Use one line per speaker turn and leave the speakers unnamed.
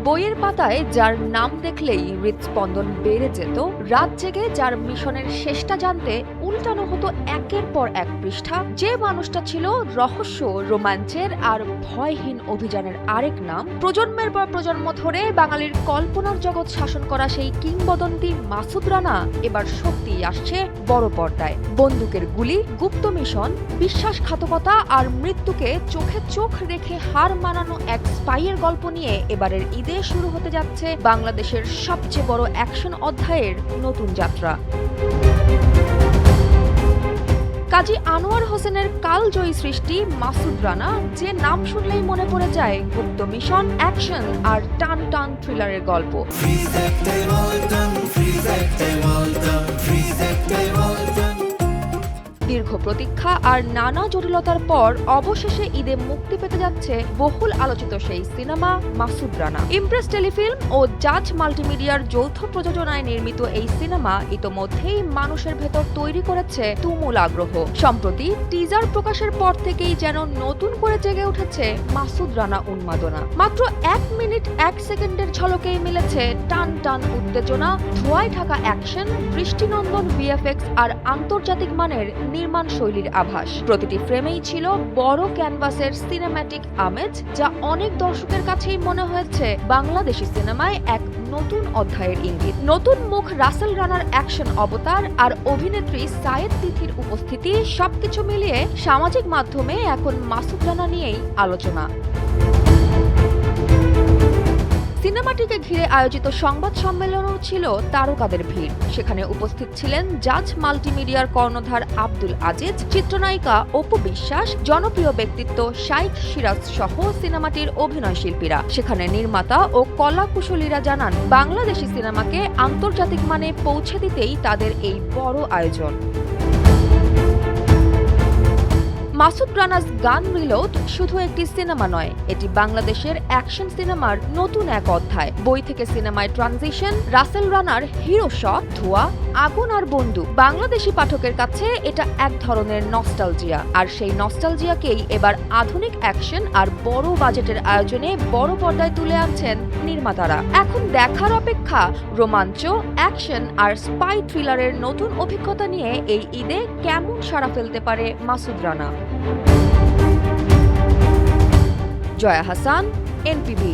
বইয়ের পাতায় যার নাম দেখলেই হৃদস্পন্দন বেড়ে যেত, রাত জেগে যার মিশনের শেষটা জানতে উল্টানো হতো একের পর এক পৃষ্ঠা, যে মানুষটা ছিল রহস্য, রোমাঞ্চের আর ভয়হীন অভিযানের আরেক নাম, প্রজন্মের পর প্রজন্ম ধরে বাঙালির কল্পনার জগৎ শাসন করা সেই কিংবদন্তি মাসুদ রানা এবার সত্যিই আসছে বড় পর্দায়। বন্দুকের গুলি, গুপ্ত মিশন, বিশ্বাসঘাতকতা আর মৃত্যুকে চোখে চোখ রেখে হার মানানো এক স্পাইয়ের গল্প নিয়ে এবারের ঈদে শুরু হতে যাচ্ছে বাংলাদেশের সবচেয়ে বড় অ্যাকশন অধ্যায়ের নতুন যাত্রা। কাজী আনোয়ার হোসেনের কালজয়ী সৃষ্টি মাসুদ রানা, যে নাম শুনলেই মনে পড়ে যায় গুপ্ত মিশন, অ্যাকশন আর টান টান থ্রিলারের গল্প। দীর্ঘ প্রতীক্ষা আর নানা জটিলতার পর অবশেষে ঈদে মুক্তি পেতে যাচ্ছে বহুল আলোচিত সেই সিনেমা মাসুদ রানা। ইমপ্রেস টেলিফিল্ম ও জাজ মাল্টিমিডিয়ার যৌথ প্রযোজনায় নির্মিত এই সিনেমা ইতোমধ্যেই মানুষের ভেতর তৈরি করেছে তুমুল আগ্রহ। সম্প্রতি টিজার প্রকাশের পর থেকেই যেন নতুন করে জেগে উঠেছে মাসুদ রানা উন্মাদনা। মাত্র 1 মিনিট 1 সেকেন্ডের ঝলকেই মিলেছে টান টান উত্তেজনা, ধোঁয়ায় ঢাকা অ্যাকশন, দৃষ্টিনন্দন ভিএফএক্স আর আন্তর্জাতিক মানের নির্মাণ শৈলীর আভাস। প্রতিটি ফ্রেমেই ছিল বড় ক্যানভাসের সিনেম্যাটিক আমেজ, যা অনেক দর্শকের কাছেই মনে হয়েছে বাংলাদেশি সিনেমায় এক নতুন অধ্যায়ের ইঙ্গিত। নতুন মুখ রাসেল রানার অ্যাকশন অবতার আর অভিনেত্রী সায়েদ তিথির উপস্থিতি, সবকিছু মিলিয়ে সামাজিক মাধ্যমে এখন মাসুদ রানা নিয়েই আলোচনা। সিনেমাটিকে ঘিরে আয়োজিত সংবাদ সম্মেলনও ছিল তারকাদের ভিড়। সেখানে উপস্থিত ছিলেন জাজ মাল্টিমিডিয়ার কর্ণধার আব্দুল আজিজ, চিত্রনায়িকা অপু বিশ্বাস, জনপ্রিয় ব্যক্তিত্ব শাইখ সিরাজ সহ সিনেমাটির অভিনয় শিল্পীরা। সেখানে নির্মাতা ও কলা কুশলীরা জানান, বাংলাদেশি সিনেমাকে আন্তর্জাতিক মানে পৌঁছে দিতেই তাদের এই বড় আয়োজন। মাসুদ রানাস গান রিলোড শুধু একটি সিনেমা নয়, এটি বাংলাদেশের অ্যাকশন সিনেমার নতুন এক অধ্যায়। বই থেকে সিনেমায় ট্রানজিশন, রাসেল রানার হিরো শট, ধোঁয়া, আগুন আর বন্দুক। বাংলাদেশি পাঠকের কাছে এটা এক ধরনের নস্টালজিয়া, আর সেই নস্টালজিয়াকেই এবার আধুনিক অ্যাকশন আর বড় বাজেটের আয়োজনে বড় পর্দায় তুলে আনছেন নির্মাতারা। এখন দেখার অপেক্ষা রোমাঞ্চ, অ্যাকশন আর স্পাই থ্রিলারের নতুন অভিজ্ঞতা নিয়ে এই ঈদে কেমন সাড়া ফেলতে পারে মাসুদ রানা। জয়া হাসান, এনপিবি।